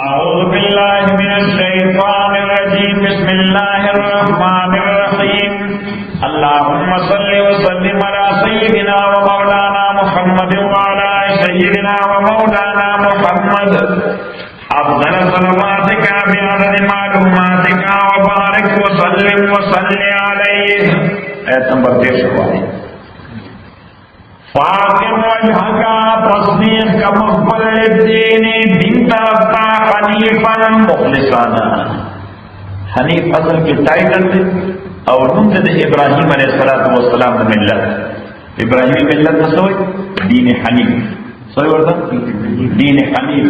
أعوذ بالله من الشيطان الرجيم بسم الله الرحمن الرحيم اللهم صل وسلم على سيدنا ومولانا محمد وعلى سيدنا ومولانا محمد أفضل صلواتك بعدد معلوماتك وبارك وسلم وصل عليه. آیت نمبر 113. فاطم وجهك تصدیق کا مقبل الدین دین طرف حنیفا مخلصانا. حنیف اصل کے ٹائٹل تھے اور ان سے ابراہیم علیہ السلام ملت. ابراہیمی ملت میں سوئی دین حنیف سوئی وردا دین حنیف.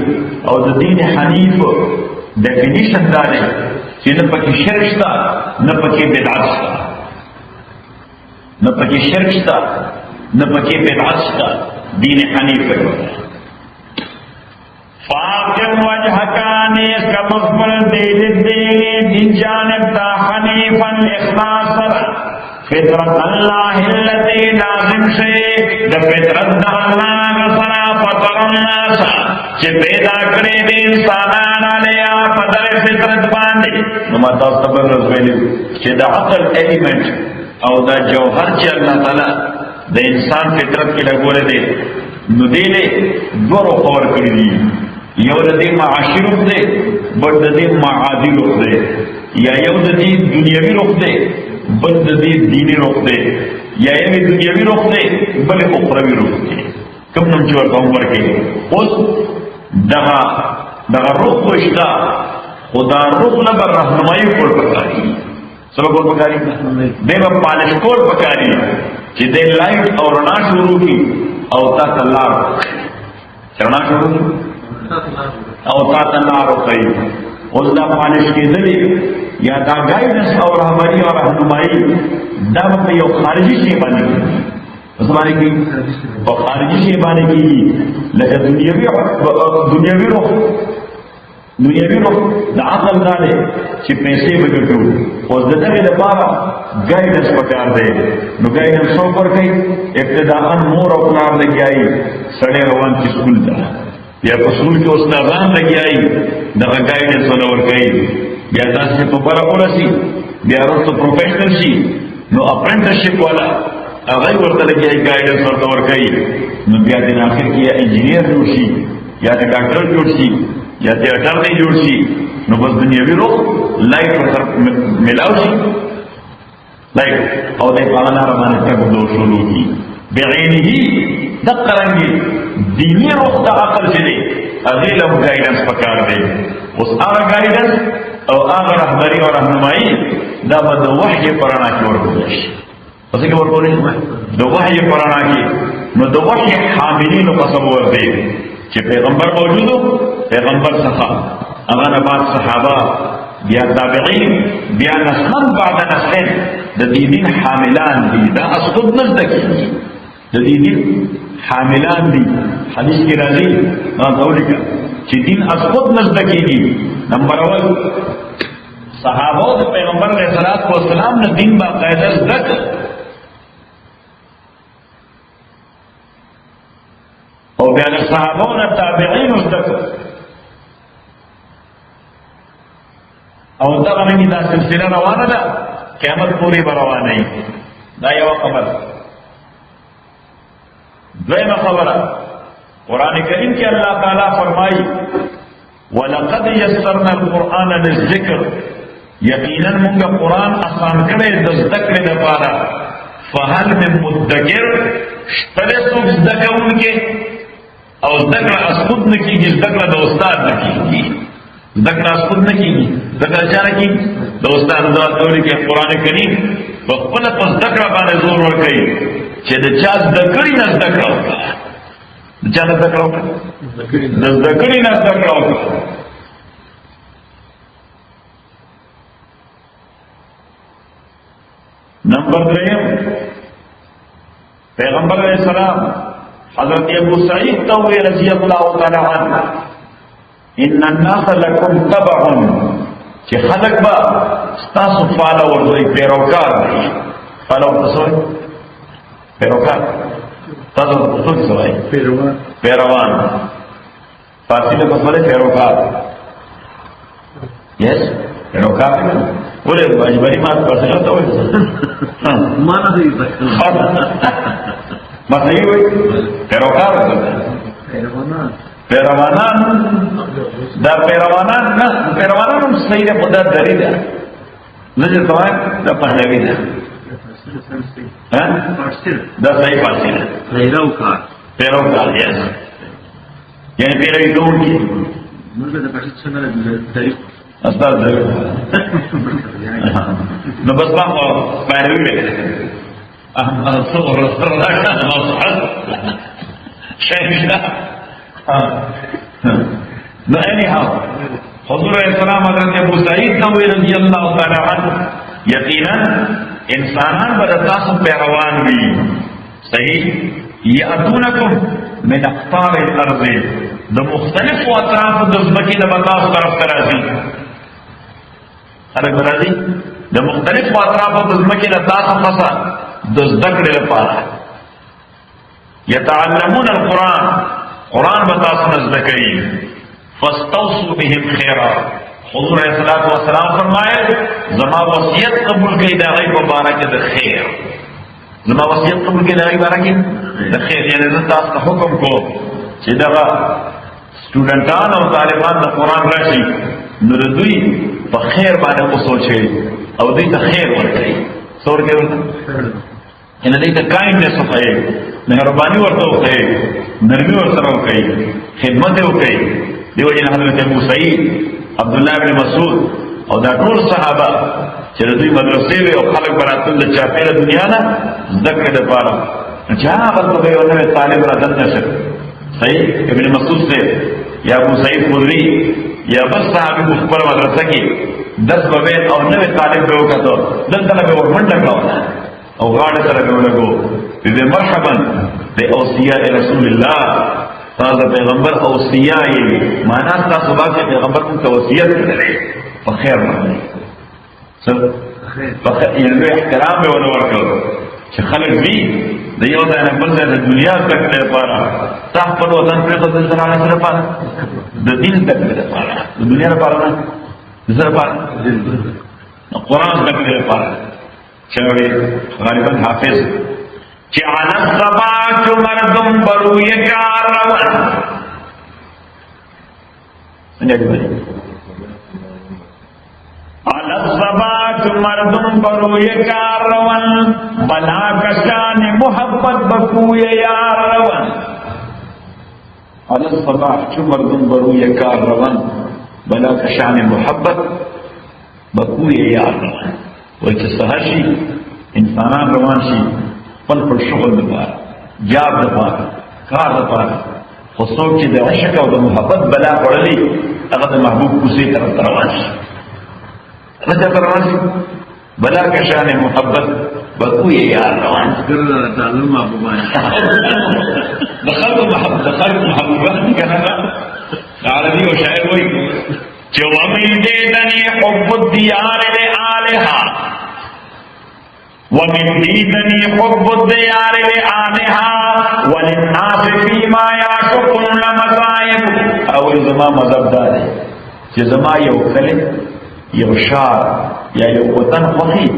اور دین حنیف ڈیفینیشن دارے کہ نہ پکی شرک تھا نہ پکی بدعت تھا نہ پکی شرک تھا نہ پکی بدعت تھا. دین حنیف ہے. فاطم وجهکانی کا مقبل دین جانب تا حنیفا اخلاصا فطرت اللہ التي لازم سے فطرت اللہ سرا فطر الناس چې پیدا کړی د انسانان علیه پدر فطرت باندې. نو ماته تبرز ویلو چې د عقل ایلیمنٹ او دا جوهر چې الله تعالی د انسان فطرت کې لګولې دي نو دې له دوه خبر کړی دي. یو د دې معاشي روح دی بل د دې معادي روح دی یا یو د دې دنیوي روح دی بل د دې دیني روح دی یا یو دنیوي روح دی بل اخروی روح دی. کوم نوم چې ورته ورکړي اوس دغه روح وشتا خدا روح نه بر رهنمایي کول پکاري سره کول پکاري دیو پالش کول پکاري چې د لایټ او رڼا شروع کی او تاسو لار رڼا شروع کی او تاسو لار کوي. اوس دا پالش کېدلې یا دا گائیډنس او رهبری او رهنمایي دا په یو خارجي شی باندې اوس باندې کې په خارجي شی باندې کې لکه دنیوي روح د عقل داله چې پیسې وګټو او د دغه لپاره گائیډنس پکار دی. نو گائیډنس څو پر کوي ابتداءً مور او پلار لګیایي سړی روان کی سکول ته یا په سکول کې استادان لګیایي دغه گائیډنس ولور کوي. بیا تاسو په بره ورسي بیا وروسته پروفیشنل شي نو اپرنټشپ والا هغه ورته لګیایي گائیډنس ورته ورکوي. نو بیا د اخر کې یا انجینیر جوړ شي یا د ډاکټر جوړ شي یا تیاتر نہیں جوڑ سی. نو بس دنیاوی روح لائٹ پر ملاو سی لائٹ او دے پاغنا رمانے تک دو شروع کی بعینی ہی دقرنگی دینی روح دا عقل چلے اغیل اب گائیڈنس پکار دے. اس آغا گائیڈنس او آغا رہبری اور رہنمائی دا با دو وحی پرانا کی ورکوش اسی کہ ورکوش دو وحی پرانا کی نو دو وحی حاملین قصب ورده چې پیغمبر موجودو پیغمبر څخه هغه نه بعد صحابه بیا تابعین بیا نسل بعد نسل د دین حاملان دي. دا اسقط نزد کیږي د دین حاملان دي. حدیث کې راځي دا ډول چې دین اسقط نزد کیږي. نمبر 1 صحابه د پیغمبر علیه الصلاۃ والسلام نه دین باقاعده زده او بیا د صحابون تابعین وذکر او دغه منی دا سلسله روانه ده قیامت پوری روانه ای. دا یو خبر. دویمه خبره قرآن کریم کې الله تعالی فرمایي ولقد یسرنا القرآن للذکر یقینا موږ قرآن آسان کړی د ذکر لپاره فهل من مدکر شپه څوک ذکر کوونکې او ذکر اسقط نکیږي ذکر د استاد نکیږي ذکر اسقط نکیږي ذکر چاره کی د استاد د اوري کې قران کریم په خپل په ذکر باندې زور ور کوي چې د چا ذکر نه ذکر وکړي د چا ذکر وکړي د ذکر نه ذکر وکړي. نمبر 3 پیغمبر علیہ السلام حضرت ابو سعید توری رضی اللہ تعالی عنہ ان الناس لکم تبع چې خلق با ستاسو فالوور دی پیروکار دی. فالوور تاسو پیروکار تاسو څه وایي پیروان فارسی میں بس بولے پیروکار. یس پیروکار بولے بڑی بات پڑھ سکتا ہو مانا بس یہی ہوئی پیروکار پیروانان دا پیروانان نه پیروانان هم صحیح ده خدا دری ده نظر کوای دا پهلوی ده دا صحیح فارسی ده پیروکار یس یعنی پیروی کون کی استاد دری نو بس ما پیروی وکړه صغر شاید نو anyhow حضور علیہ السلام حضرت ابو سعید نووی رضی اللہ تعالی عنہ یقینا انسانان بدتاس پیروان بھی صحیح یاتونکم من اقطار الارض د مختلف اطراف د ځمکې د بتاس طرف ترازی خلق برازی د مختلف اطراف د ځمکې د تاسو خاصه د ذکر لپاره یتعلمون القرآن قرآن بتاس نزد کئی فاستوصوا بهم خیرا حضور علیہ الصلوۃ والسلام فرمائے زما وصیت قبول کی دا غیب مبارک د خیر زما وصیت قبول کی دا غیب مبارک د خیر یعنی زه تاسو ته حکم کو چې دا سټوډنټان او طالبان د قرآن راشي نو دوی په خیر باندې وسوچي او دوی ته خیر ورکړي څور کې ورته ان دوی ته کایندنس وکړي مهربانی ورته وکړي نرمی ورسره وکړي خدمت وکړي دیو جن حضرت ابو سعید عبداللہ بن مسعود او دا ټول صحابه چې دوی مدرسې وي او خلک براتل د چاپیره دنیا نه ذکر د پاره چا هغه به یو نوې طالب را دننه شي صحیح ابن مسعود سے یا ابو سعید خدری یا بس صحابي په خپل مدرسه کې 10 بوي او نوې طالب به وکړو دلته به ورمنډه کاوه او غاړه سره به ولګو به مرحبا باوصياء رسول الله تاسو پیغمبر اوصیاء یې معنا تاسو باندې پیغمبر کو وصیت کړی په خیر باندې څه په خیر یې احترام به ورکړو چې خلک دې د یو ځای نه بل ځای د دنیا تک لپاره تاسو په وطن کې د ځان سره لپاره د دین تک لپاره د دنیا لپاره نه زره لپاره قرآن تک لپاره چې غالبا حافظ چې علی الصباح مردم بروی کاروان علی الصباح مردم بروی کاروان بلا کشان محبت بکوی یاروان علی الصباح مردم بروی کاروان بلا کشان محبت بکوی یاروان وچه سهر شي انسانان روان شي پل پر شغل دپار جاب دپار کار دپار خو څوک چې د عشق او د محبت بلا خوړلي هغه د محبوب کوڅې طرف ته روان شي هغه چېرته روان شي بلا کشان محبت بکوی یار روان شي د خلق محبوبات دي که نه عربي او شاعر وایي چې ومن دیدنی حب الدیار لآلها ومن دیدنی حب الدیار لآلها وللناس فیما یعشقون لمصائب اول زما مذہب دا دی چې زما یو کلی یو شار یا یو وطن خوښي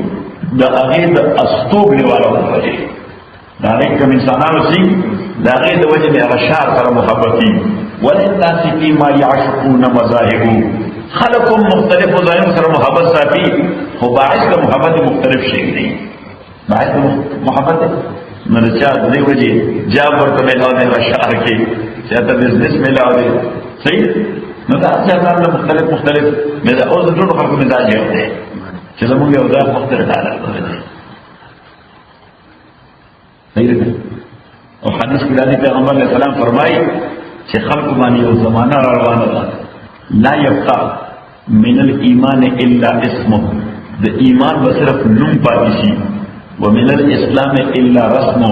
د هغې د استوب لیواله د وجې د هغې کوم انسانانو سي د هغې د وجې د هغه شار سره محبت وي وللناس فیما یعشقون مذاهب خلقم مختلف ظاهر سره محبت ساتي خو باعث د محبت مختلف شي دی باعث محبت نو د چا د دې وجې جاب ورته میلاو دی هغه شعر کې چاته بزنس میلاو دی صحیح نو دا چې مختلف مزاج اوس د ټولو خلکو مزاج یو دی چې زمونږ یو ځای مختلف حالات دی صحیح دی او حدیث کې راځي پیغمبر علیه السلام فرمایي چې خلکو باندې یو زمانہ را روانه ده لا يبقى من الایمان الا اسمه د ایمان به صرف نوم پاتې شي ومن الاسلام الا رسمه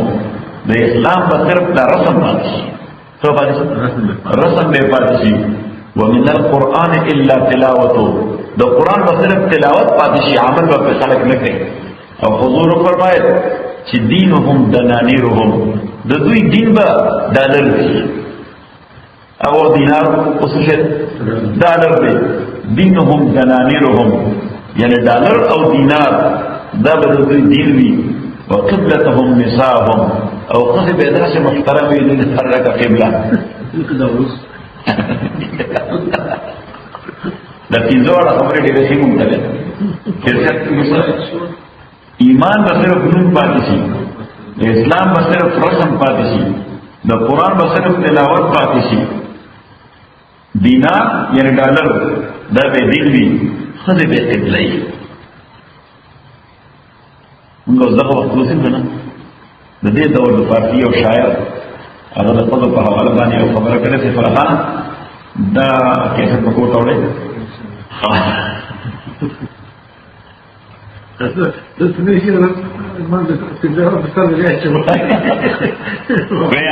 د اسلام به صرف دا رسم پاتې شي څه پاتې شي رسم به پاتې شي ومن القرآن الا تلاوته د قرآن به صرف تلاوت پاتې شي عمل به خلک نه کوي او حضور فرمایي چې دینهم دنانیرهم د دوی دین به دلل شي او دینار وسشه ډالر دی دینهم دنانیرهم یعنی ډالر او دینار دا به د دین وي وقبلتهم نساءهم او قصد به داسې محترم وي د تحرک قبله د پنځه واړه خبرې ډېرې ښې مونږ ایمان به صرف نوم پاتې شي د اسلام به صرف رسم پاتې شي د قرآن به صرف تلاوت پاتې شي دینار یعنی ډالر دا به دین وي ښځې به قبله وي موږ اوس دغه وخت اوسیم که نه د دې دور د فارسي یو شاعر هغه د ښځو په حواله باندې یو خبره کړې سیف الله خان دا کیسټ په کور ته وړی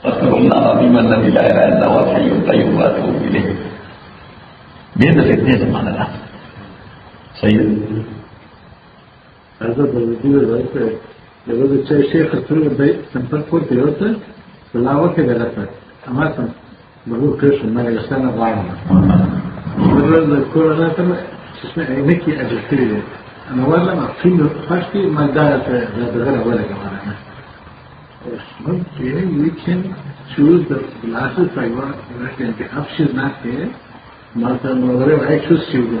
أستغفر الله العظيم الذي لا إله إلا هو الحي القيوم وأتوب إليه. بهذا في الدين سبحان الله. سيد. هذا بالنسبة لذلك يقول الشيخ السوري البيت سنفر كل يوتا فلا وقت بلفت أما بقول كيش ما يستنى ضعنا. بقول الكورة لا تم اسمه عينكي أجلتيري. أنا ولا ما فينه فاشتي ما دارت لدغنا ولا كمان. Okay, we can choose the glasses I want. The option is not there. Mata whatever I choose to do.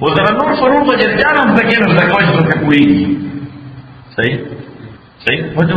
وذرا نور فرور بجرجان هم تكينوا زكواج تكوين صحيح صحيح وجو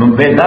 من بيدا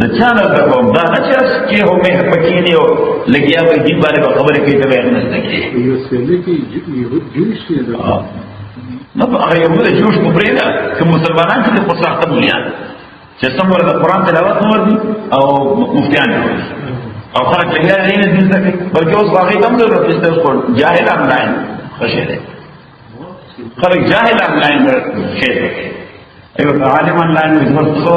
د چانه د کوم دا نه چې هو مې پکې دی لګیا وي دې باندې خبرې کوي ته بیان نه کوي یو څه کې جوش دی نو هغه یو د جوش په پرېدا چې مسلمانان چې په صحته بنیاد چې څومره د قران تلاوت نور دي او مفتیان او خلک لګیا دي نه دي ځکه بلکې اوس واقعي هم ضرورت است اوس جاهل آنلاین خوشی دی خلک جاهل آنلاین شي ایو عالم آنلاین ورته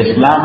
اسلام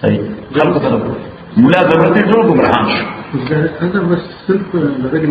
صحیح خلق طرف ملا ضرورت ہے جو گمراہان شو هذا بس صرف الراجل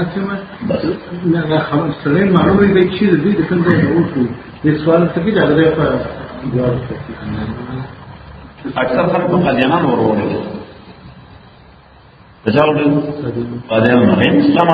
آتے ہیں میں خبر سرین معلوم ہے کہ چیز دی دکن دے نور کو یہ سوال تک جا رہا ہے جواب اکثر خلق کو قادیانان اور ہونے گے تجاوز قادیانان اسلام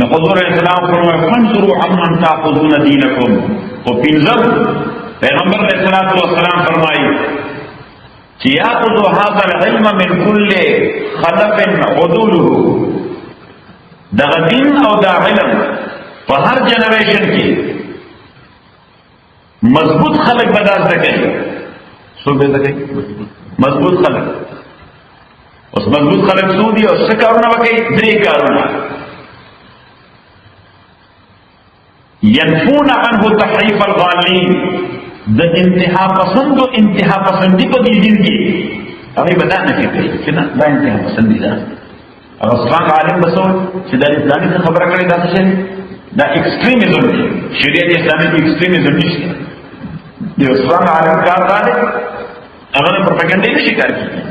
نحضور اسلام فرمائے فانظروا عمن تاخذون دینکم وپنزر پیغمبر علیہ الصلوۃ والسلام فرمائی کہ یاخذ هذا العلم من كل خلف عدوله دا دین او دا علم په هر جنریشن کې مضبوط خلق بداز دکئی سو بے دکئی مضبوط خلق اس مضبوط خلق سو دی اور سکارونا بکئی دری کارونا ينفون عنه تحریف الغالین دا انتہا پسند و انتہا پسندی کو دی دن کی ابھی بتا نکی کئی کنا دا انتہا پسندی دا اور اسلام عالم بسول چی دا اسلامی سے خبر کرے دا سشن دا ایکسٹریمزم دی شریعت اسلامی کی ایکسٹریمزم نیشتی دی اسلام عالم کار دارے اگر پروپیگنڈی نے شکار کی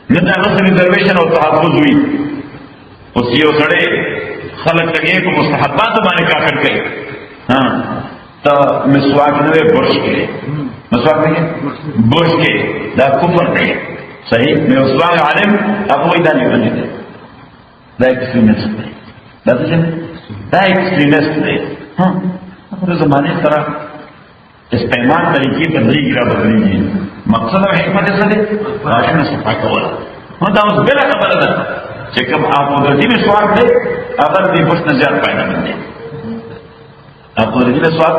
نہ اگر ریزرویشن اور تحفظ ہوئی اس یہ سڑے خلق لگے کو مستحبات بانے کا کر گئے ہاں تو مسواک نے برش کے مسواک نہیں برش کے دا کفر کے صحیح میں اسلام عالم اب وہی دا نہیں بنے تھے دا ایکسٹریمسٹ ہے دا ایکسٹریمسٹ ہے ہاں اپنے زمانے طرح استعمال طریقے بدلی گرا بدلی جی مقصد اور حکمت سے دے راشن صفا کولا ہاں دا اس بلا خبر ده چې کوم آپ قدرتی مسواک دے اگر دی بس نه زیات پیدا بندے آپ قدرتی مسواک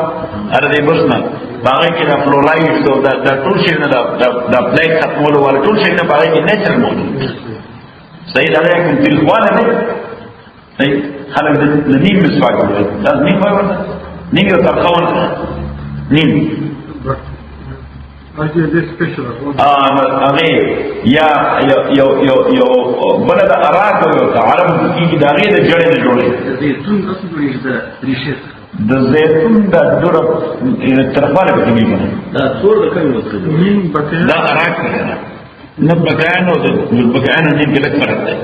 اره دی بس نه باغی کې دا فلورایډ دا ټول شي نه دا بلیک ختمولو ولا ټول شي نه باغی کې نیچرل موجود صحیح دا کوم تل خواله ده صحیح خلک د نیم مسواک ده لازم نه وایو نه یو تاخون نیم هغه یا یو بل د اراک عرب کی داغه د جړې نه جوړې د زیتون د دره طرفاله به کېږي دا څور د کوي دا اراک نه بکانو د بکانو نه کې لک فرق دی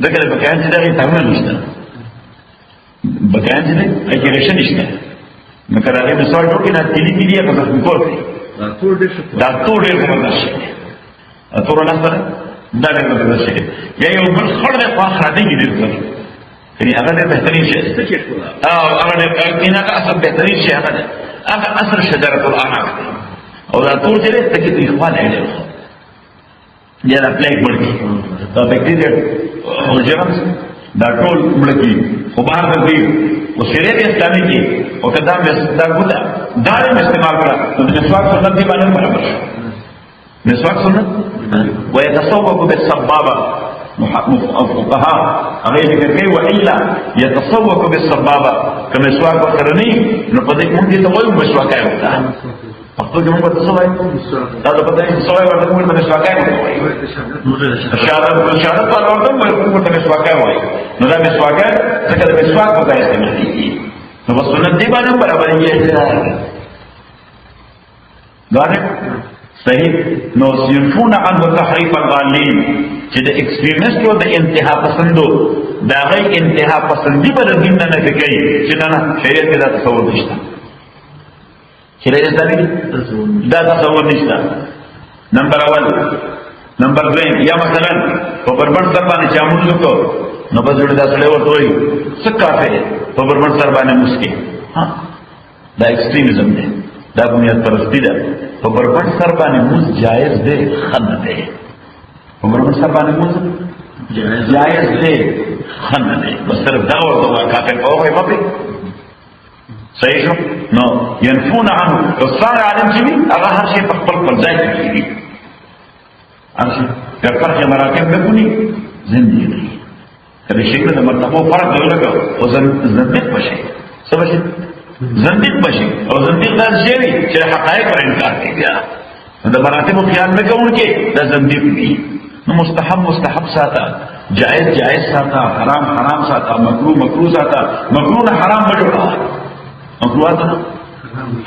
دغه بکان چې دغه تعامل نشته بکان چې نه اجرېشن نشته نو کله هغه مثال جوړ کړي نه تیلی کیږي هغه څه کوي دا ټول ډېر کومه شي ټول نه سره دا ډېر کومه شي یا یو بل خړې په اخر دی دې یعنی هغه ډېر بهترین شي هغه ډېر نه اصل بهترین شي هغه اصل شجره الاعناق او دا ټول چې تکي دی خو نه دی یا دا بلیک بړکی دا بیکټیریا او جرمز دا ټول مړکی خو بهر دی او شریعت اسلامی کی او کدا دا ګولا دارم استعمال کړه نو د مسواک سنت دی باندې برابر مسواک سنت ويتصوب بالسبابه فقهاء هغه ذکر کوي والا يتصوب بالسبابه کما مسواک وکړنی نو په دې مونږ ته وایو مسواک وکړه پښتو کې موږ ته څه وایو دا په دې څه وایو ورته موږ مسواک وایو شهادت پر ورته موږ ته مسواک وایو نو دا مسواک څنګه د مسواک په ځای استعمال کیږي نو په سنت دی باندې برابر یې غواړي صحیح نو ينفون عنه تحریف الغالین چې د ایکستریمست او د انتها پسندو دا غي انتها پسندي پر دین نه کوي چې نه شریعت کې دا تصور نشته شریعت دا تصور نشته نمبر اول نمبر 2 یا مثلا په بربند سر باندې چامون لکو نو په جوړ دا سره ورته وي سکافه په بربند سر باندې مسکی ها دا ایکستریمزم دی دا بنیاد پرستی ده په بربند سر باندې موږ جایز دی خن دی په بربند سر باندې موږ جایز دی خن دی بس صرف دا ورته کافر کوه په صحیح شو نو ينفون عنه اصرار عالم چې هغه هر شي په خپل ځای کې کیږي هر شي په فرق مراتب نه کونی زندگی کله شکل د مرتبه فرق دی لګو او زندګ بشي څه بشي زندګ بشي او زندګ دا شی چې حقایق پر انکار کوي دا مراتب خیال نه کوونکې دا زندګ دی نو مستحب ساته جائز ساته حرام ساته مکروه ساته مکروه حرام بجوړه مکروهات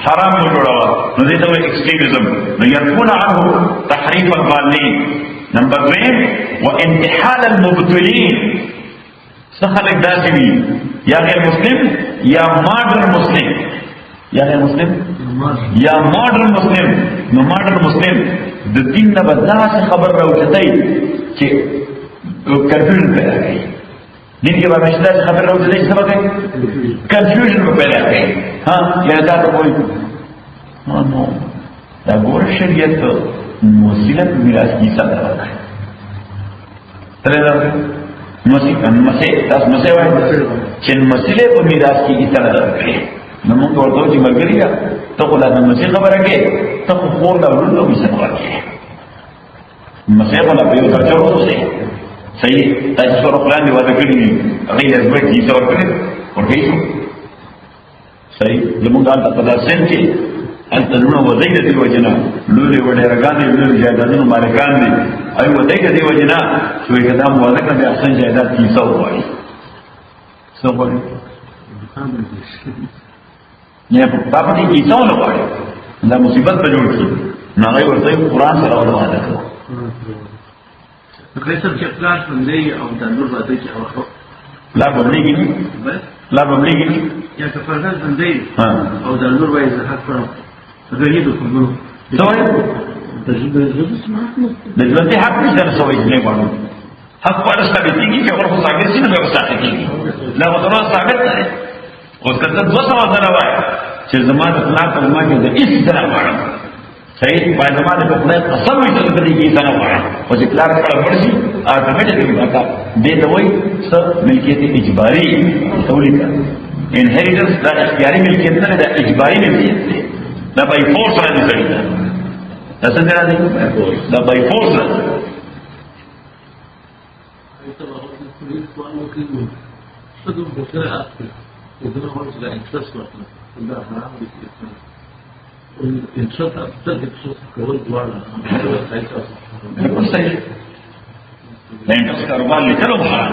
حرام بجوړه نو دې ته ایکستریمزم نو ينفون عنه تحریف الغالین نمبر 2 وانتحال المبطلین سخلق داسي وي یا غیر مسلم یا ماډرن مسلم یا غیر مسلم یا ماډرن مسلم نو ماډرن مسلم د دین نه بداسه خبر راوځي چې کنفیوژن پیدا کوي دین کې باندې شته خبر راوځي چې سبب کنفیوژن پیدا کوي ها یا دا کوئی نو دا ګور شریعت وسیله میراث کی سره راځي ترې تاسو مسئله وایي چې مسئله په میراث کې ایستل راځي نو موږ ورته چې ملګری ته خو لا د مسیح خبره کې ته خو خور له ورونو مسیح خبره کې مسیح ولا په یو درجه ورسې صحیح تاسو سره پلان دی واده کړی هغه یې زما کی څور کړی ورته صحیح زموږ د تداسن کې انت نو وزید دی وجنا لولې وړه رګانې لولې جایدادونو مالکان دي ایو وزید دی وجنا چې کدام واده کړي احسن جایداد کی څو وایي څو وایي نه په دې کې څو نه وایي دا مصیبت په جوړ شي نه غي ورته قرآن سره ولاده کړو کله چې پلان باندې او د نور باندې چې او لا بمليږي لا بمليږي یا که فرضاً باندې او د نور باندې زه حق کړم غریب کوم دوی د ژوند حق نشته سوې نه غواړم حق ورته ثابتېږي چې ورته ثابت شي نو ثابت کېږي لا وته ثابت نه او کله د وسه وځنه وای چې زمانه خپل په ما کې د هیڅ طرح غواړم صحیح په زمانه په خپل قسم وي چې د دې طرح غواړم او چې پلان کړه ورشي اتوماتیکلی راځي دې ته وای څه ملکیت اجباري تولید انهریټنس دا اختیاري ملکیت نه ده اجباري ملکیت ده دا بای فورس راځي سړي دا څنګه راځي دا بای فورس انشاء الله کول دواړه بالکل صحیح انټرست کاروبار لیکلو حرام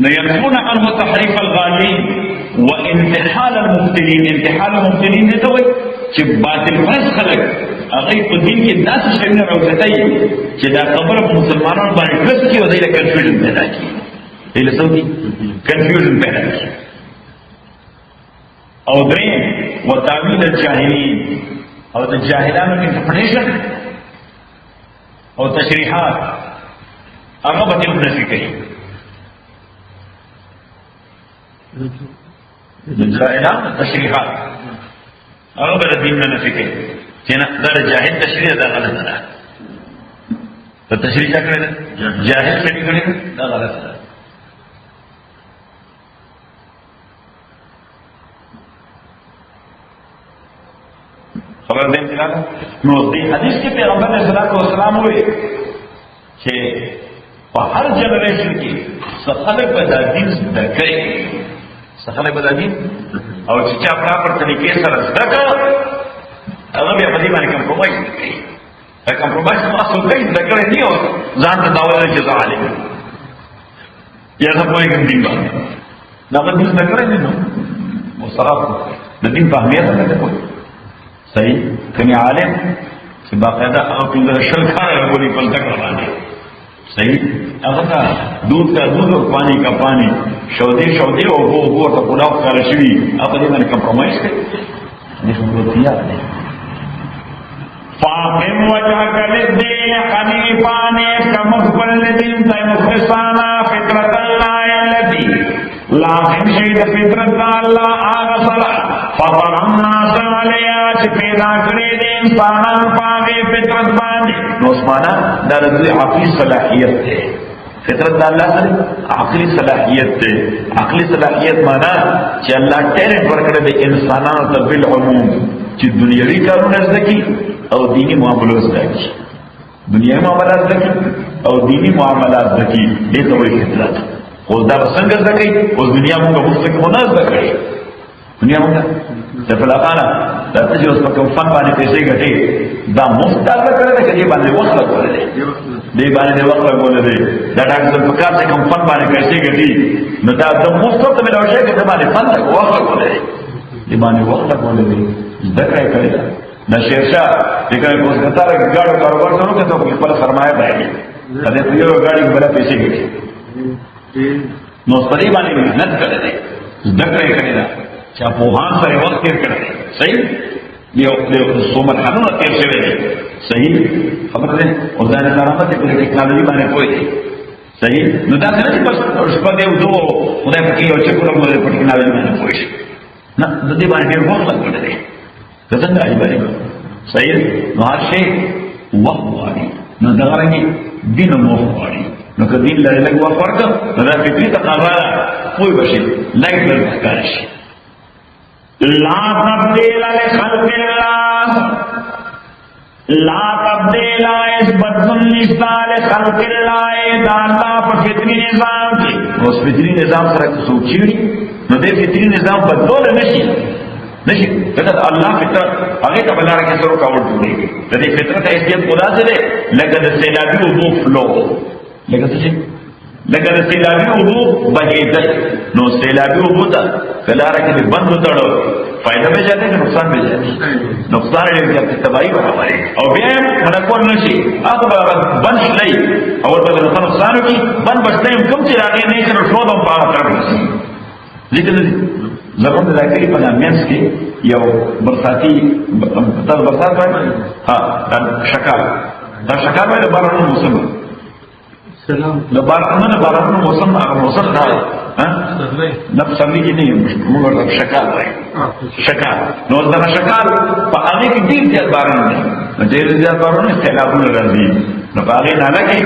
نه ينفون عنه تحريف الغالين وانتحال المبتلين انتحال المبتلين دې ته وایي چې باطل پرست خلک هغه په دین کې داسې شیونه راوځي چې دا خبره په مسلمانانو باندې کس کې ودی له کنفیوژن پیدا کړي دې له څه کنفیوژن پیدا کړي او درې وتاویل الجاهلین او د جاهلانو انټرپریټیشن او تشریحات هغه به تل نشي کوي د جاهلانو تشریحات هغه به دین نه نشي کوي چې نه دا جاهل تشریح دا غلط ده ته تشریح کړل جاهل څه کړی دا غلط ده خبر دې انتقال نو دې حدیث کې پیغمبر صلی الله علیه وسلم وایي چې په هر جنریشن کې څخلک به د دین زده کوي څخلک به د دین او چې چا پر طریقې سره زده کوي هغه بیا په دې باندې کمپرومایز کوي دا کمپرومایز تاسو کوي زده کوي نه او ځان ته دا وایي چې ظالم یا څه کوئی کوم دین باندې دا به زده کوي نه مصرف د دین په اهمیت باندې صحیح کنی عالم چې باقاعده او په شل کار غوړي په تک روانه صحیح هغه دودھ کا دودھ او پانی کا پانی شودي شودي او وو ته پلاو کار شي په دې باندې کمپرومایز کوي دې څه دیا فاقم وجهك للدين حنيفا كمقبل الذين مخلصانا فطرة الله التي لازم شهد فطرة الله آغسلا فطر الناس عليها چې پیدا کړی دي انسانان پاګه فطرت باندې نو اسمانه دا د عقلي صلاحیت ده فطرت د الله سره عقلي صلاحیت ده عقلي صلاحیت معنا چې الله ټیلنټ ورکړي د انسانانو ته بل عموم چې دنیوي کارونه زدي او دینی معاملات زدي دنیوي معاملات زدي او دینی معاملات زدي دې ته وایي فطرت او دا څنګه زدي او دنیا موږ مستقیم نه زدي دنیا موږ د فلاقانا دا چې اوس په کوم فن باندې پیسې ګټي دا مفت دا کړل چې دې باندې وخت لګولې دې باندې وخت لګولې دا ډاکټر په کار څخه کوم فن باندې پیسې ګټي نو دا د مفت ته ملوشه کې د باندې فن وخت لګولې دې باندې وخت لګولې دا کړی دا شیرشاه دغه کوڅه ګاډو کاروبار شروع کړو په خپل سرمایه باندې دا دې یو ګاډي بل پیسې ګټي نو سړي باندې محنت کړل دې کړی دا چې په هان سره وخت تیر کړی صحیح یو څومره حالونه تیر شوی دی صحیح خبره ده او دا نه راځي په ټیکنالوژي باندې کوی دی صحیح نو دا څنګه چې بس شپه دی او خدای په کې یو چې کومه په ټیکنالوژي باندې کوی شي نه د دې باندې ډېر وخت لګیږي دا څنګه ایباري صحیح نو هر شی وخت وایي نو دا غواړي دین مو وایي نو که دین لري لږ وخت ورکړه دا فطري تقاضا کوی بشي لایټ ورکړي لا تبدیل لخلق لا تبدیل اس بدن نشتا لخلق اللہ دا اللہ پا فطری نظام کی اس فطری نظام سره سوچی نو دے فطری نظام بدول نشی فطرت اللہ فطرت آگے تا بلا رکھے سرو کاوڑ جوڑی گئی دے فطرت حیثیت خدا سے دے لگا دا سیلابی عبو فلو لگا سچے لگا دا سیلابی عبو بہیدل نو سیلابی عبو تا کلا رکھے بند اتڑو فائدہ میں جاتے ہیں کہ نقصان میں جاتے ہیں نقصان ہے کہ تباہی برابر ہے اور بیم منکون نشی اب بنش لئی اور بدل نقصان کی بن بچتے ہیں کم چیز آگے نہیں کرو شو دم پاہا طرف نسی لیکن ضرورت ذاکری پنا مینس کی یا برساتی تر برسات ہے ہاں شکال دا شکال ہے باران موسم باران موسم موسم تھا نب سبلی کی نہیں مگر شکال رہے شکال نو ذرا شکال پا آنے کی دیر زیاد باران نہیں دیر زیاد باران نہیں سیلابوں نے رضی نو پا آگے نانا کی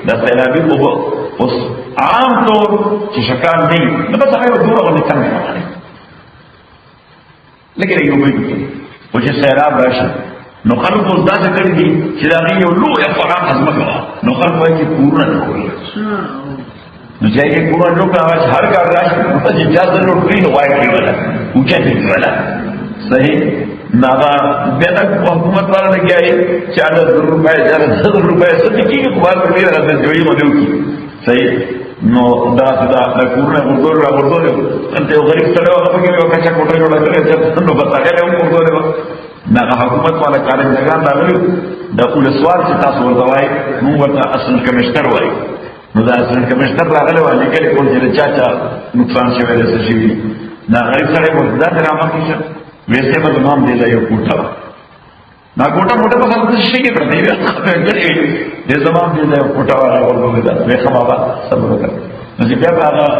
دا سیلابی کو اس عام طور چی شکال نہیں نو بس آگے وہ دورا وہ نکل نہیں آنے لیکن ایک امید کی وہ چی سیلاب راشا نو خلق اس دا سے کری دی چی دا غیر یو لو یا فرام حضمت ہوا نو خلق وہ ایک پورا نکوئی نو چاہیے کہ پورا لوگ آواز ہر کا راش جاز لوگ گرین وائٹ کی والا اونچا کی والا صحیح ناغا بیتا حکومت والا نے کیا ہے 40,000 روپے 10,000 روپے سب کی اخبار پر میرا رہتا جوئی مدیو کی صحیح نو دا دا پورا غردور انتے غریب سڑے وقت کی وہ کچھا کوٹے جوڑا کرے نو بتا گئے وہ غردور ناغا حکومت والا کارن لگان دا غریب دا اول سوال سے تاس ورطوائی مون ورطا اصل کمشتر وائی نو دا اصل کمشتر راغلے والی کلی کول جیرے چاچا نقصان شوئے دے سشیوی نا غریب سڑے ورطا دراما کیشا ویسے با زمان دے لائیو کوٹا نا کوٹا موٹا پا خلق تشتی کے پردی دے زمان دے لائیو کوٹا والا ورطا دا ویخم آبا سب رکر نسی بیا آگا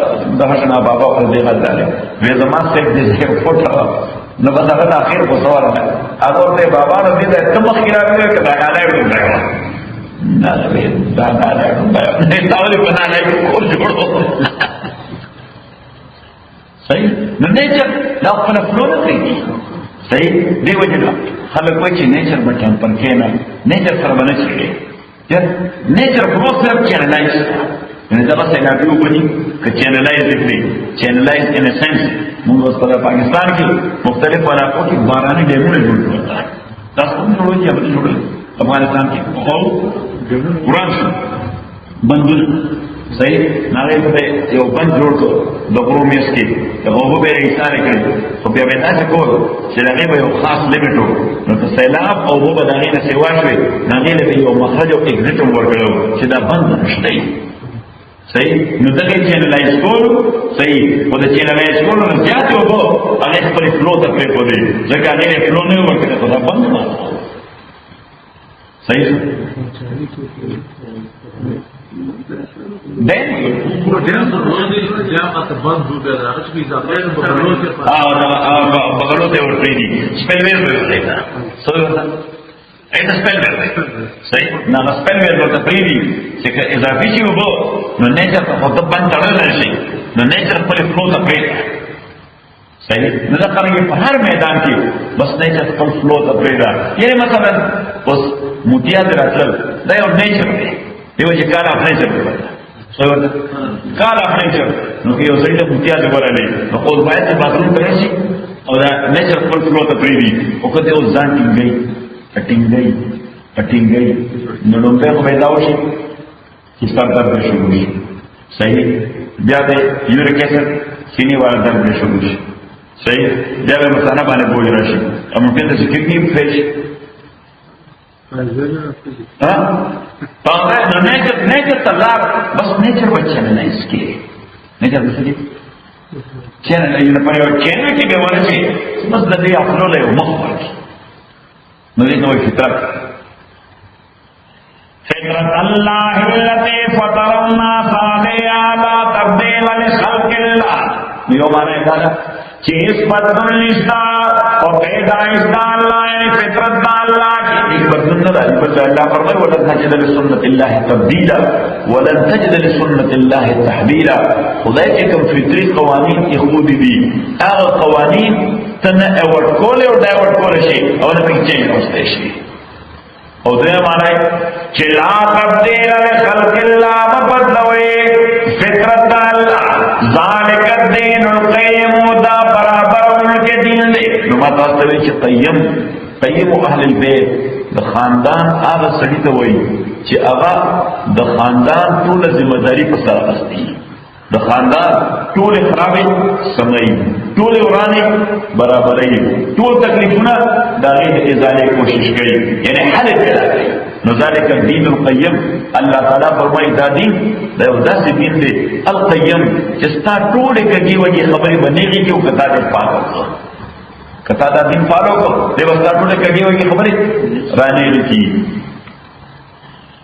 دہشنا بابا پر دے غل دالے وی زمان سے دے لائیو کوٹا نو بس اگر آخر کو سوار ہے اگر تے بابا رضی دے تم اخیرہ کرے کہ دا گالے اٹھو جائے نا لے دا گالے اٹھو جائے نہیں تاولی بنا لے کو جوڑو صحیح نو نیچر لا اپنا فلو نہ کری صحیح دی وجہ خلق وچی نیچر بچان پر کہنا نیچر سر بنا چکے نیچر فلو سر چینلائز یعنی دغه سیلابیو بنی که چینلائز کړي چینلائز ان ا سنس موږ په پاکستان کې مختلف علاقو کې باراني ډیمونه جوړ کړل تاسو هم جوړوي چې موږ جوړل افغانستان کې خو قرآن بندونه صحیح ناغه په یو بند جوړ کړ د غرو میس کې د هغه به ایثار کړی خو بیا به تاسو کول چې هغه به یو خاص لیمټ وو نو سیلاب او هغه د هغه نه سیوا شوی هغه له یو مخرج او ایگزیټ ورکړو چې دا بند نشته صحیح نو دغه چینلایز کول صحیح او د چینلایز کول نه زیات وو هغه خپل فلو ته پرې پوي ځکه هغه فلو نه ورکړي خو دا بند نه صحیح دین پورا ډیر څه یا ماته بند هو به راځي چې ځاګر بغلو ته بغلو ته ورته دي سپیل ویل به وایي سو ایسا سپیل ویل صحیح نا سپیل ویل ورته پریدي چې اضافي شي وبو نو نیچر په خود باندې تړل شي نو نیچر په فلو ته پریږي صحیح نو دا کاري په هر میدان کې بس نیچر په فلو ته پریږي یعنی مثلا اوس موتیا دراتل دا یو نیچر دی دیو چې کار اپ نیچر دی صحیح کار اپ نیچر نو یو ځای ته موتیا دی ورالې نو اوس باید په باتروم کې راشي او دا نیچر په فلو ته پریږي او کته اوس ځان ټینګي پټینګي نو نو په پیدا وشي چې سر درد شروع شي صحیح بیا د یوریک اسید سینې والا درد شروع شي صحیح بیا د مثانه باندې بوج راشي او ممکن د کډنی فیل شي ها پاوه نو نیچر تلار بس نیچر بچا نه اسکی نیچر څه دي چینل یې په یو چینل کې به ورشي بس د دې خپل له مخ ورشي نو دې نوې فطرت فطرت اللہ التي فطر الناس علیہا لا تبدیل لخلق اللہ یہ معنی ہے کہ اس بدن نشتا اور پیدائش دا اللہ یعنی فطرت دا اللہ کی ایک بدن نہ ہے پر اللہ فرمائے ولن تجد لسنت اللہ تبدیلا ولن تجد لسنت اللہ تحویلا خدا کے کم فطری قوانین کی خوبی بھی اگر قوانین تنه اوټ کول او ډایورټ کول شي او نه پکې چینج راوستي شي. او دې معنی چې لا تبديل لخلق الله مبدلوي فطرت الله ذالک الدین القیم دا برابر انکه دین دی. نو ما تاسو ته چې قیم اهل البيت د خاندان هغه سړي ته وایي چې هغه د خاندان ټول ذمہ داری په سر اخلي. د خاندان ټول خرابې سمړي، ټول ورانې برابرې، ټول تکلیفونه دا غي د ازاله کوشش کوي، یعنی حل پیدا کوي. نو ذالک الدین القیم، الله تعالی فرمایي دا دین دا یو داسې دین دی القیم چې ستا ټولې کږي وږي خبرې بنېږي چې کتا دې پاک کتا دا دین فالو کو دې وستا ټولې کږي وږي خبرې رانه لکی.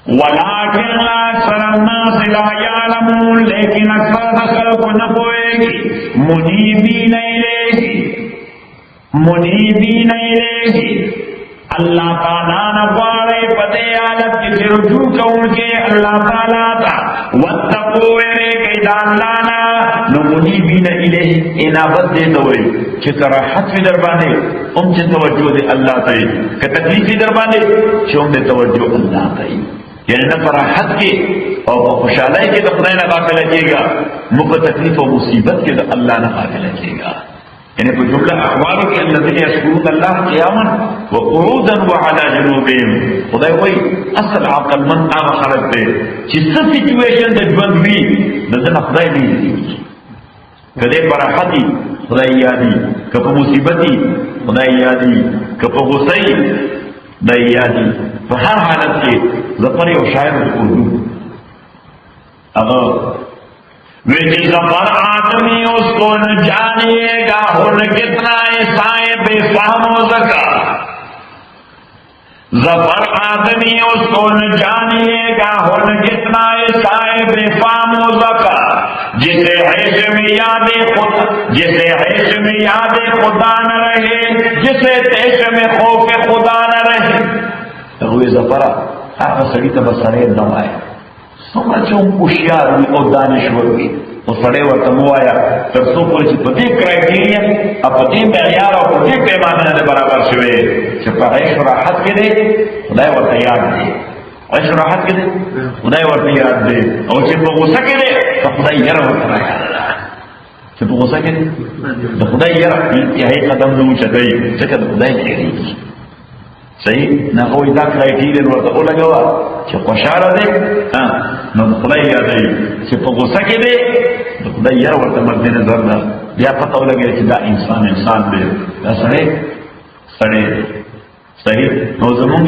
ولكن اکثر الناس لا يعلمون، لیکن اکثر خلق نہ پوئے منیبین الیہ اللہ تعالیٰ نفارے پتے عالت کی رجوع کون کے اللہ تعالیٰ تا واتقو ارے قیدان لانا نو منیبین الیہ انابت دے دوئے چھ کراحت فی دربانے ام چھ توجہ دے اللہ تائی کہ تکلیف فی دربانے چھ ام دے توجہ اللہ تائی. یعنی نہ فراحت کے اور خوشحالی کے تو خدا نہ غافل رکھے گا، مک تکلیف و مصیبت کے تو اللہ نہ غافل رکھے گا. یعنی کوئی جملہ احوال کے الذین یذکرون اللہ قیاما وقعودا وعلی جنوبہم. خدای وای اصل عقل من هغه خلق دی چې څه سچویشن د ژوند وي دغه خدای دی کله فراحتي خدای یادي، کله مصیبتي خدای یادي، کله غصه دا یادی. په هر حالت کې زفر یو شاعر اردو اگر ویچی زفر آدمی اس کو نہ جانیے گا ہن کتنا ایسائے بے فہم و ذکا. زفر آدمی اس کو نہ جانیے گا ہن کتنا ایسائے بے فہم و ذکا. جسے عیش میں یاد خدا نہ رہے، جسے تیش میں خوف خدا نہ رہے. ہوئے زفرہ هغه سړي ته به سړی نه وایي څومره چې هوښیار وي او دانشور وي، نو سړی ورته مه وایه تر څو پورې چې په دې کرایټیریا او په دې معیار او په دې پیمانه نه برابر شوی چې په عیش و راحت کې دی خدای ورته یاد دی، عیش و راحت کې دی خدای ورته یاد دی، او چې په غوسه کې دی نو خدای یره ورته راياد ده. چې په غوسه کې دی د خدای یره انتهایي قدم نه اوچتوي ځکه د خدای یېرېږي. صحیح نه کوئی دا کرایټیریا ورته ولګوا چې خوشاله دی نو خدای یادوي، چې په غوسه کې دی نو خدای یاره ورته مد نظر ده، بیا پته ولګي چې دا انسان دی، دا سړی دی. صحیح نو زمونږ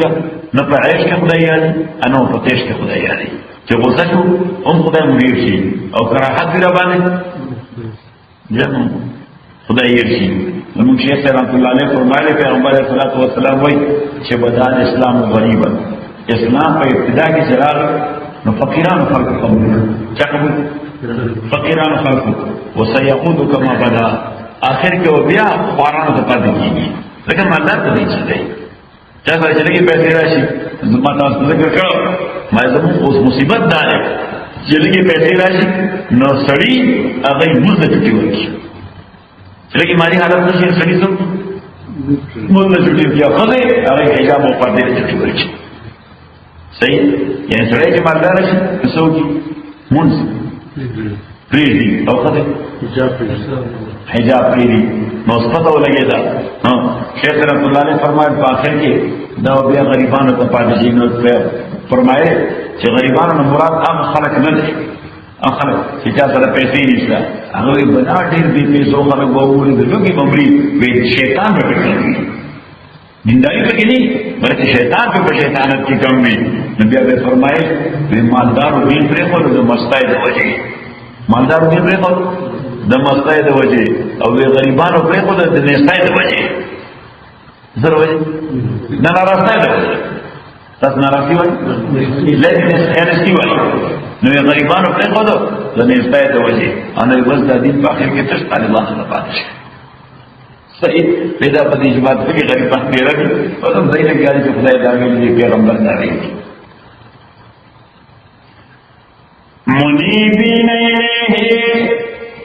نه په عیش کې خدای یادي انو په تیش کې خدای یادي، چې غوسه شو هم خدای مریر شي او کراحت دی را باندې جنو خدای یې شي. زمون شیخ رحمت الله علیه فرمایله پیغمبر علیه الصلاۃ والسلام وایي چې بدان اسلام غریب، اسلام په ابتدا کې چراغ نو فقیران خلق قبول چا قبول فقیران خلق وسيعود كما بدا، آخر کې بیا خوارانو ته پاتې کیږي. لکه مالدار ته دی چې دی چا سره چې لږې پیسې راشي ما تاسو ذکر کړو ما زموږ اوس مصیبت دا دی چې لږې پیسې راشي نو سړي هغه یې مزد چټي ورکړي، لکه مالی حالت نشي سړي سم مول چټي بیا خدای هغه حجاب او پردې چټي ورکړي. صحیح یعنی سړی چې مالدار شي څه وکړي مونږ پریږدي او خدای حجاب پریږدي نو سپته ولګېده. شیخ رحمت الله علیه فرمایي په آخر کې دا بیا غریبانو ته پاتې شي. نو فرمایي چې غریبانو نه مراد عام خلک نه دي، هغه خلک چې چا سره پیسې نشته هغه وایي بنا ډېر بې پیسو خلک به وګوري د لوږې به مري وایي شیطان به پکې وي، دینداري پکې نه بلکې شیطان په شیطانت کې کم وي. نو بیا به فرمایي وایي مالدارو دین پرېښود د مستۍ د وجې، مالدارو دین پرېښود د مستۍ د وجې او وی غریبانو پرېښود د نیستۍ د وجې. زر وجې نه ناراستۍ د وجې تاسو ناراستی وایي لیکن خیرستی وایي نو غریبانو پرېښود د نیستۍ د وجې او نو بس دا دین په آخر کې تش طالبانو ته پاتې شي. صحیح پیدا په دې جماعت کې غریبان ډېر دي په کوم ځای کې چې خدای دا ویلي پیغمبر دا ویلي. منیبین الیہ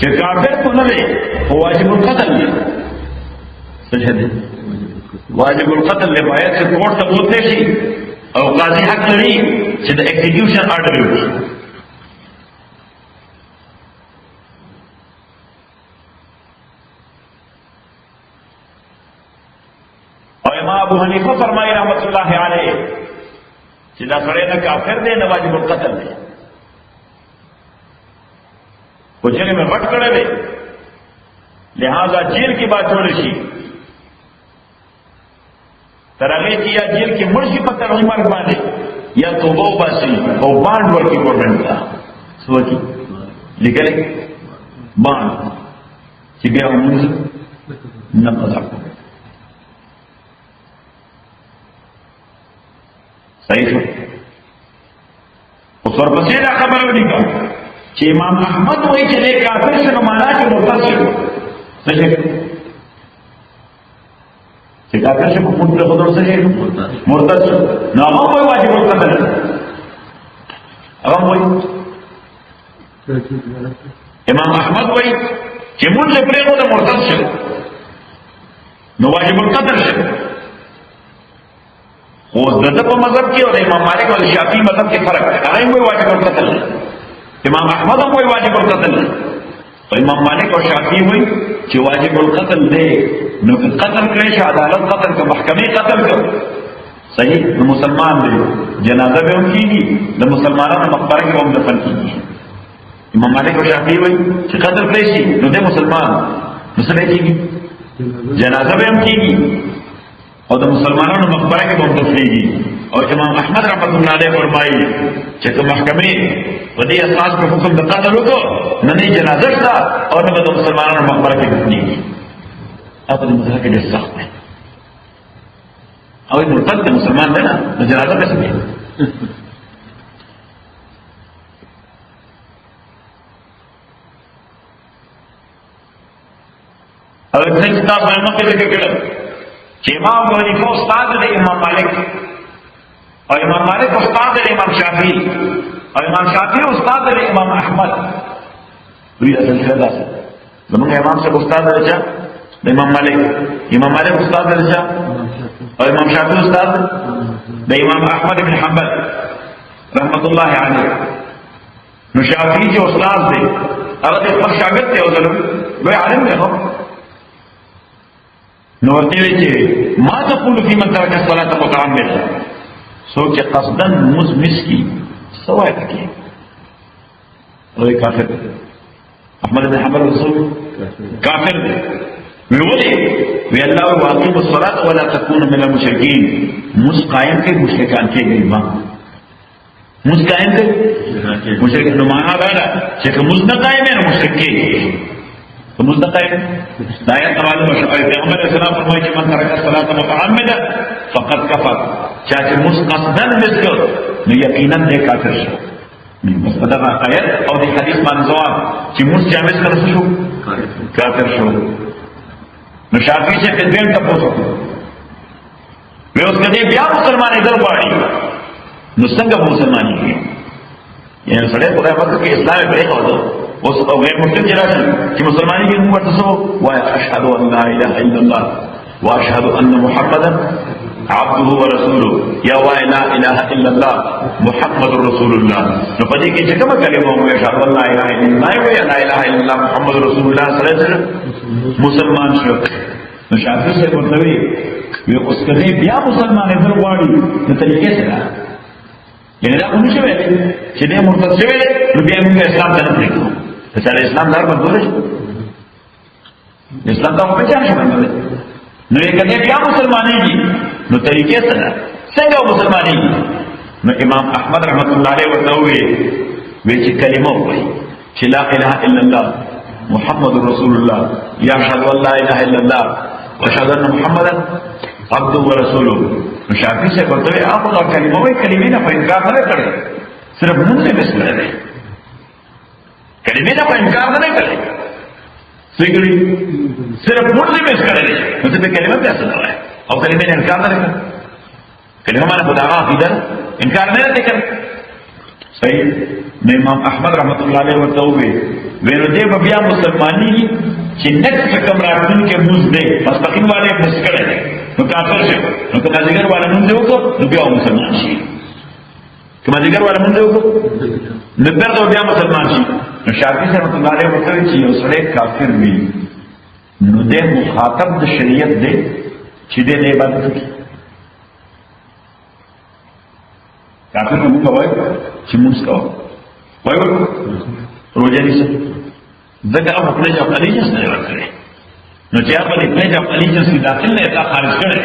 چې کافر کو نه دی خو واجب القتل دی. څه دی؟ واجب القتل دی. باید چې کورټ ته بوتلی شي او قاضي حق لري چې د ایکزیکیوشن آرډر وکړي. او امام ابو حنیفه فرمایي رحمت الله علیه چې دا سړی نه کافر دی نه واجب القتل دی. خو جرم میں غټ کړی دی لہذا جیل کی بات جوړ شي تر هغې چې یا جیل کې مړ شي په تغییر مرګ باندې یا توبه وباسي او بانډ ورکړي ګورنمنټ ته. څه وکړي؟ لیکلی بانډ چې بیا لمونځ نه قضا کړو. صحیح شو. اوس ورپسې دا خبره ولیکه چې امام احمد وایي چې دی کافر شو نو معنا چې مرتد شو. څه شي؟ چې کافر شو په خود پرېښودلو څه شي؟ مرتد شو. نو هغه هم وایي واجب القتل. هغه هم وایي امام احمد وایي چې مونږ یې پرېښوده مرتد شو نو واجب القتل شو. خو د ده په مذهب کې او د امام مالک او شافعي مذهب کې فرق دی. هغه هم وایي واجب القتل دی. امام احمد هم وایي واجب القتل دی. او امام مالک او شافعي وایي چې واجب القتل دی. نو که قتل کړی شي عدالت قتل که محکمې قتل کړ صحیح نو مسلمان دی. جنازه به هم کېږي د مسلمانانو مقبره کې هم دفن کېږي. امام مالک او شافعي وایي چې قتل کړی شي نو دی مسلمان نو څه به کېږي؟ جنازه به هم کېږي او د مسلمانانو مقبره کې هم دفنېږي. او امام احمد رحمت الله علیه فرمایي چې که محکمې په دې اساس په حکم د قتل وکړو نه نه جنازه شته او نه به د مسلمانانو مقبره کې دفنېږي. دا په دې مسله کې ډېر سخت دی. او مرتد د مسلمان دی نه د جنازه به څه کوي؟ او څنګه تاسو یې مخکې ذکر کړل چې امام ابو حنیفه استاد دی امام مالک او امام مالک استاد دی امام شافعي او امام شافعي استاد دی امام احمد. دوی اصل کې دا څه زموږ امام صاحب استاد دی چې د امام مالک استاد دی چې او امام شافعي استاد د امام احمد بن حنبل رحمت الله علیه. نو شافعي چې استاد دی هغه د خپل شاګرد دی او لوی عالم دی. نو ورته وی چې ما تقول فی من ترک الصلاة متعمدا څوک چې قصدا لمونځ مس کي څه وایي پکې؟ وایي کافر دی. احمد بن حنبل رسول کافر دی. وی ولې؟ وی الله واقیموا الصلاة ولا تکونوا من المشرکین. مونځ قایم کړئ مشرکان کېږئ مه. مونځ قایم کړئ مشرک. نو معنا دا ده چې که مونځ نه قایم یې نو مشرک کېږي. مستقيم لا يتبعد مشروع پیغمبر اسلام فرمائے کہ من ترک الصلاة متعمدا فقد كفر. چاہے مستقصدا مسکو نو یقینا دے کافر شو. بس بدغه آیت او دی حدیث باندې ځواب چې مس جامع سره شو کافر شو. نو شافعي سے دین ته پوښتنه وی اوس کدی بیا مسلمانې در غواړي نو څنګه مسلمانې کیږي؟ یعنی سره خدای پاک کې اسلام به راوړو او غیر مسلم جراشي چې مسلمانۍ کې موږ ورته سو وای اشهد ان لا اله الا الله واشهد ان محمدا عبده ورسوله یا وای لا اله الا الله محمد رسول الله. نو په دې کې چې کومه کلمه وایي اشهد ان لا اله الا الله وای لا اله الا الله محمد رسول الله سره مسلمان شو. نو شافعي سے ورته وی اوس کله بیا مسلمان در غواړي نو طریقې سره یعنی دا کوم څه ویل چې دې مرتد شوی نو بیا موږ اسلام ته نه پریږدو. ته اسلام دار بدل شي اسلام دا په چا شي باندې نو یې کله بیا مسلمانېږي نو طریقې سره څنګه مسلمانېږي؟ نو امام احمد رحمت الله علیه ورته وی چې کلمه وایي چې لا اله الا الله محمد رسول الله یا اشهد ان لا اله الا الله واشهد ان محمدا عبده ورسوله. نو شافعي سے ورته وی هغه کلمه وایي کلمې نه په انکار نه کړي صرف مونږ یې مسله ده کلمې نه په انکار نه کړي سګړي صرف مونږ یې مس کړي نو څه په کلمه په اصل راځي او کلمې نه انکار نه کړي. کلمه معنی خدا عقیده انکار نه کړي. صحیح. نو امام احمد رحمت الله علیه ورته وی وینو دې به بیا مسلمانی چې نکس کم راتلون کې موز دی مستقیم والے مسکړه نو کافر شي نو که مازیګر والا مونږ وکړو نو بیا مسلمان شي که مازیګر والا مونږ وکړو نو بیا مسلمان شي نو شافعي رحمۃ اللہ علیہ وکړي چې یو سړی کافر وي نو دې مخاطب د شریعت دی چې دې عبادت کوي کافر نو موږ وایو چې موږ کوو وایو روزه نیسه ځکه هغه خپل ځای الیجنس نه ورکړي نو چې هغه خپل ځای الیجنس کې داخل نه تا خارج کړي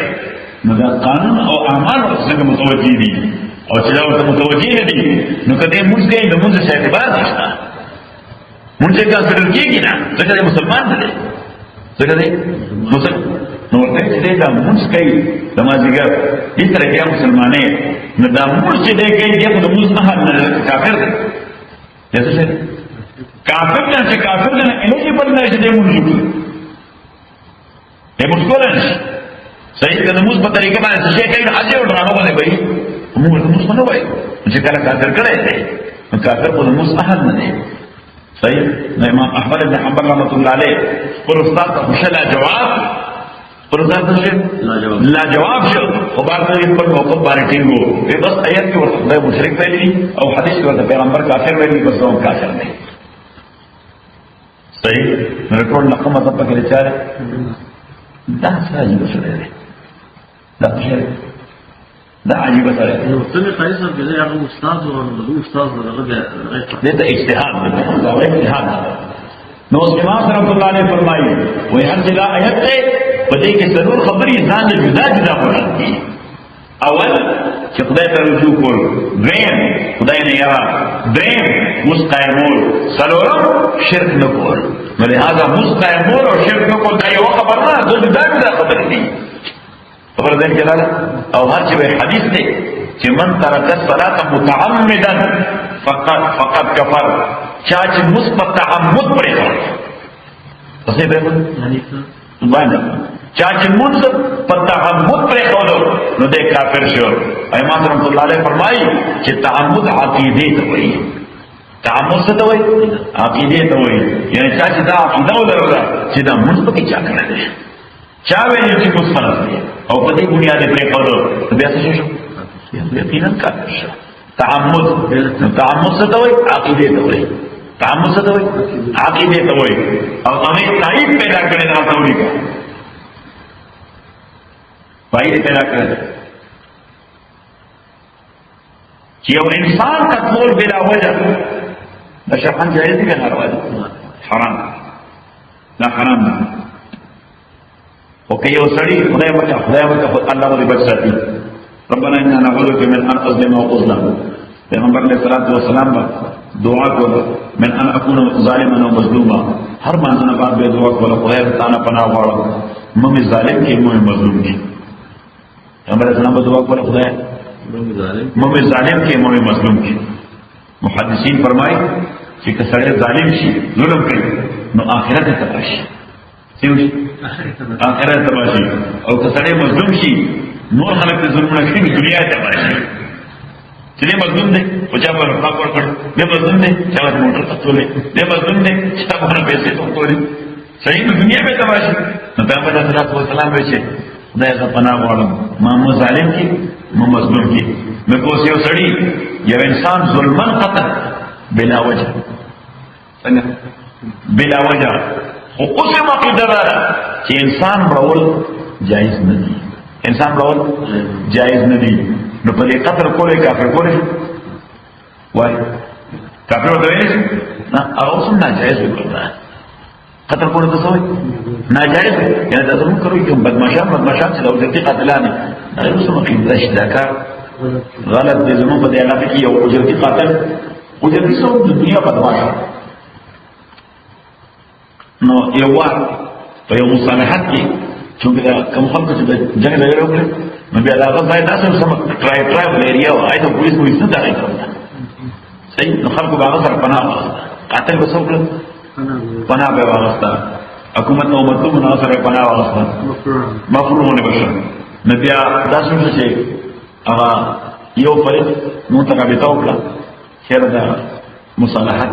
نو دا قانون او اعمال څنګه متوجي دي او چې دا ورته متوجي نه دي نو کله موږ دې نو موږ څه اعتبار نشته موږ څنګه سره کېږي نه ځکه مسلمان دي ځکه دې نو ورته چې دا موږ کوي د مازیګر دې سره بیا مسلمانې نو دا موږ چې دې کوي دې د موږ نه کافر دي څه کافر نه چې کافر نه الیجیبل نه چې دې موږ وکړو دې موږ کولای صحیح کله موږ په طریقه باندې چې کوي حاجی او ډرامه باندې وایي موږ نه وایو چې کله کافر کړي دي نو کافر په موږ احد نه دي صحیح نو امام احمد بن حنبل رحمۃ اللہ علیہ پر استاد کا خوشاله جواب پر استاد څه لا جواب شو او باندې په موقف باندې ټینګو په بس آیت کې ورته مشرک ویلي او حدیث کې ورته پیغمبر کافر ویلي بس دوم کافر نه صحیح نو ټول نقمه د پکې لچاره دا څه عجیب څه دی دا څه دا عجیب څه دی نو څنګه قایص او کله هغه استاد او د استاد هغه دې اجتهاد دا اجتهاد نو امام رحمۃ اللہ علیہ فرمایي وای هر ځای آیت ته په دې کې ضرور خبري ځان له جدا جدا وړاندې اول چې خدای ته رجوع کول دریم خدای نه یرا دریم مستقیمول څلورم شرک نه کول ولهذا مستقیمول او شرک نه کول دا یو خبر نه د جدا جدا خبرې دي خبر ده کله او هر چې حدیث دی چې من ترک الصلاه متعمدا فقط کفر چا چې مثبت تعمد پرې کړ څه به باندې چا چې مثبت تعمد پرې کړو نو دې کافر شو امام رحمۃ اللہ علیہ فرمایي چې تعمد عقیده ته وایي تعمد څه ته وایي عقیده ته وایي یعنی چا چې دا عقیده ولرله چې دا مثبت چا کړل دي چا ویل چې مثبت دی او په دې بنیاد پرې کړو بیا څه شو یقینا کافر شو تعمد څه ته وایي عقیده ته وایي تعمد څه ته وایي عقیده ته وایي او هغه تایید پیدا کړي دا ته وایي فائدې پیدا کړي چې یو انسان قتل بلا وجه دا شرعاً جائز دي که ناروا دي حرام دا حرام ده او که یو سړي خدای وکړه الله دې بچ ساتي ربنا اننا نعوذ بك من ان اظلم واظلم پیغمبر علیہ الصلوۃ والسلام دعا کوله من ان اكون ظالما او مظلوما هر باندې بعد به دعا کوله خدای تعالی پناه غواړم مې ظالم کې مې مظلوم کې پیغمبر اسلام دعا کوله خدای مې ظالم کې مې مظلوم کې محدثین فرمایي چې کله ظالم شي ظلم کوي نو آخرت ته تباشي سیوش آخرت تباشي او کله مظلوم شي نور خلق ته ظلم نه کوي دنیا ته تباشي چې مظلوم دی او چا په حق ورکړ دی مظلوم دی چې هغه موټر تطولې دی مظلوم دی چې هغه پیسې تطولې صحیح دنیا به تباشي نو پیغمبر صلی الله علیه وسلم وایي خدای ته پناه غواړم ما ظالم کې ما مظلوم کې مې کوس یو سړی یو انسان ظلمن قتل بلا وجه څنګه بلا وجه خو اوسه عقیده ده چې انسان مړول جایز نه دي انسان مړول جایز نه دي نو په دې قتل کولې کافر کولې وای کافر وایي نه هغه څه ناجایز وکړه قتل کولې څه وایي ناجایز یعنی دا زموږ کوي کوم بدمعشان چې لو دې قاتلانه دا یو څه مقیده شته کار غلط دې زموږ په دې علاقه کې یو اجرتي قاتل اجرتي څو د دنیا بدمعش نو یو وار په یو مصالحت کې چې کوم خلک چې جنگ لري وکړي نو بیا هغه ځای تاسو سم ټرایبل ایریا او ایته پولیس مو څه دغه کوي صحیح نو خلکو هغه سره پناه قاتل به څوک پناه به واغستا حکومت نو مطلوب نه سره پناه واغستا مفروض بشر نو بیا تاسو چې هغه یو فرق نو ترابطه وکړه خیر دا مصالحت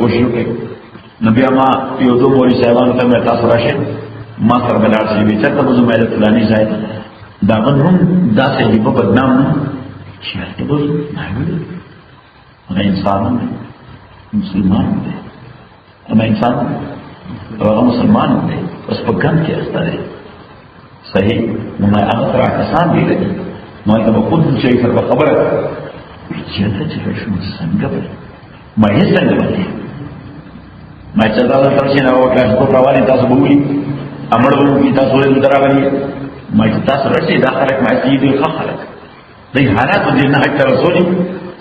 کوشش وکړئ. نو بیا ما یو دوه مولوي صاحبانو ته مې تاسو راشئ ما سره بلاړ شي وي چېرته به زه مې د فلاني ځای دا غن هم داسې هیبه بدنام نه چې هلته به معلوم هغه انسان هم دی مسلمان هم دی هغه انسان او هغه مسلمان هم دی بس په ګند کې اخته دی صحیح. نو ما هغه سره کسان دی لري نو هلته به خود چې سره به خبره چېرته چې شو څنګه به ما یې څنګه به ما چې دا تر چې نو کلاس کو پروانه تاسو به وي امر وو تاسو له دراغلي ما چې تاسو راځي دا خلک ما چې دې خلک دې حالات دې نه هټ رسولي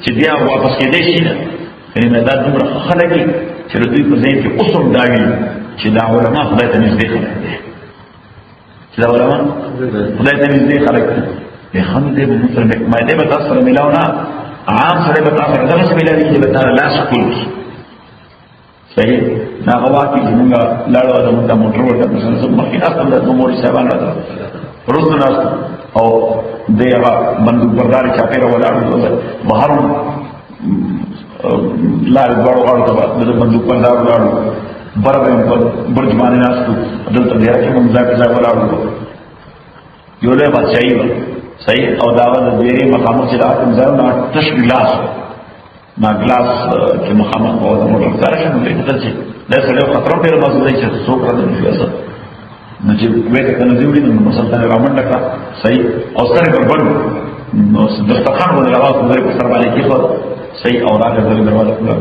چې بیا واپس کېدې شي نه یعنی دا دومره خلک چې دوی په ځای کې اوسم داوي چې دا علماء خدای ته نږدې خلک دي چې دا علماء خدای ته نږدې خلک دي به هم دې مسلمان ما دې به تاسو سره ملاو نه عام سره به تاسو سره دغه ملاوي چې به تاسو لاس کول صحیح. نا غوا کې موږ لاړو د موږ موټر ورته مثلا مخکې اصل د موري صاحبان راځي روزو ناس او دغه بندوق بردار چاپیره ولاړو بهر لار غړو ته د بندوق بردار ولاړو برابر په برج باندې ناس دلته بیا چې موږ ځای ولاړو یو له بچای صحیح. او دا د ډېری مقامو چې راځي ځان تشکیلات ما ګلاس چې مخامخ او د موټر سره شنو دې ته چې دا سره خطر په مزه دی چې څوک راځي نو نو چې وې ته کنه دیوړي نو مسلمان رامن ډکا صحیح. او سره بربر نو دستخان باندې راوځي په سر باندې کې خو صحیح. او راځي د دروازه کله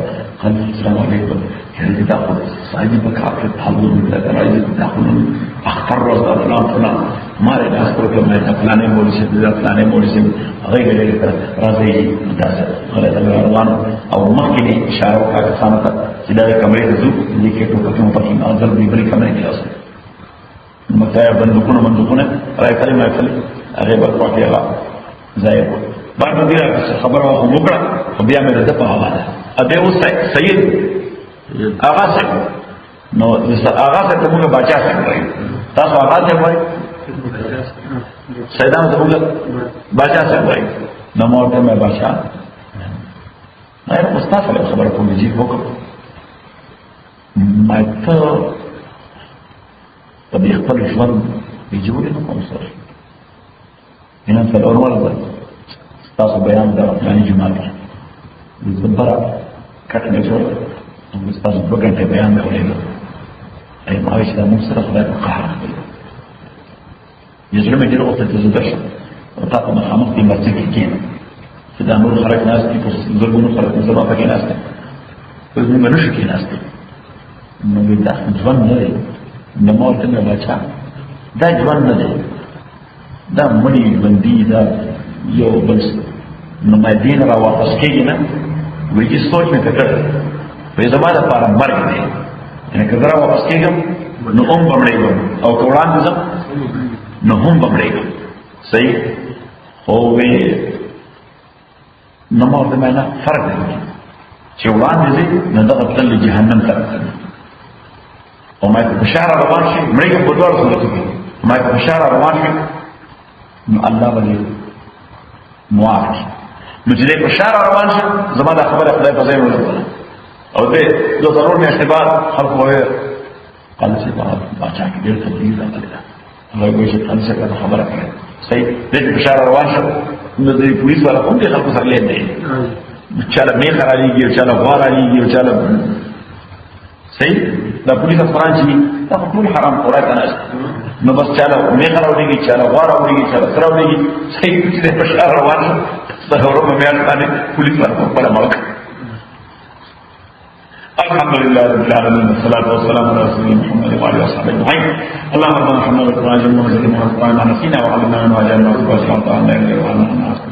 السلام علیکم چې دا خو صاحب په کافر تعلق دې راځي دا خو اختر ورځ الله تعالی ماره دا ستر په مې خپلانه مولوی شه دا خپلانه مولوی شه غیر راځي دا غلط روان او مخکې اشاره وکړه څنګه چې دا کمرې ته ځو لیکه په کوم پکې اذر دی بل کمرې کې اوسه متایا بندقونه راځي ما کړی هغه په واقع هغه ځای بعد دې خبره وکړه بیا مې ده په حواله ابه اوس سید هغه څنګه نو هغه څنګه موږ بچا څنګه تاسو هغه څنګه وایي سیدان ته موږ بچا څنګه وایي نو موږ ته بچا نه استاد له خبره کوم دي وکړه ما ته په دې خپل ژوند بيجوړ نه کوم سره ان په اورول تاسو بیان دا غاني جماعت زبره کټه نه جوړ نو تاسو په ګټه بیان کړئ اي ما ویش دا موږ سره خدای په قهر یزره مې ډېر وخت ته زده او تاسو نه هم په مسجد کې کېنه چې دا نور خلک ناس دي په زرګونو خلک زما په کې ناس دي په دې منو شي کې ناس دي نو دا ځوان نه دی نو مور ته نه بچا دا ځوان نه دی دا مړی باندې دا یو بل نو مدینه را واپس کېږي نه وایي سوچ مې کړ په زما د پاره مرګ دی ان که زه واپس کېږم نو هم بمړېږم او که وړاندې ځم نو هم بمړېږم صحیح. خو وی نو ما ورته معنا فرق دی چې وړاندې ځي نو دغه تل جهنم ته راځي او ما په شهر روان شي مړېږم په دوه صورتو کې ما په شهر روان شي نو الله به معاف کړي نو چې په شهر روان شي زما د خبره خدای په ځای ورته او دې دوه ضرور میاشتې بعد خلق وایي قال چې باچا کې ډېر تبلیغ راغلی ده الله یې وایي چې قال چې خبره کوي صحیح. دې په شهر روان شو نو د پولیس والا کوم دې خلکو سره لیدل دي چاله میخ رالیږي او چاله غوا رالیږي او چاله صحیح. دا پولیس افغان چې دا ټول حرام خوراک نه نو بس چاله میخ راوړي چاله غوا راوړي چاله سره راوړي صحیح. چې په شهر روان شو ضرور مې باندې پولیس والا په ملک الحمد لله رب العالمين والصلاة والسلام على رسول محمد وعلى آله وصحبه أجمعين. اللهم ربنا محمد وعلى آله وصحبه وسلم وعلى نسينا وعلمنا وجعلنا وتوفنا وعلمنا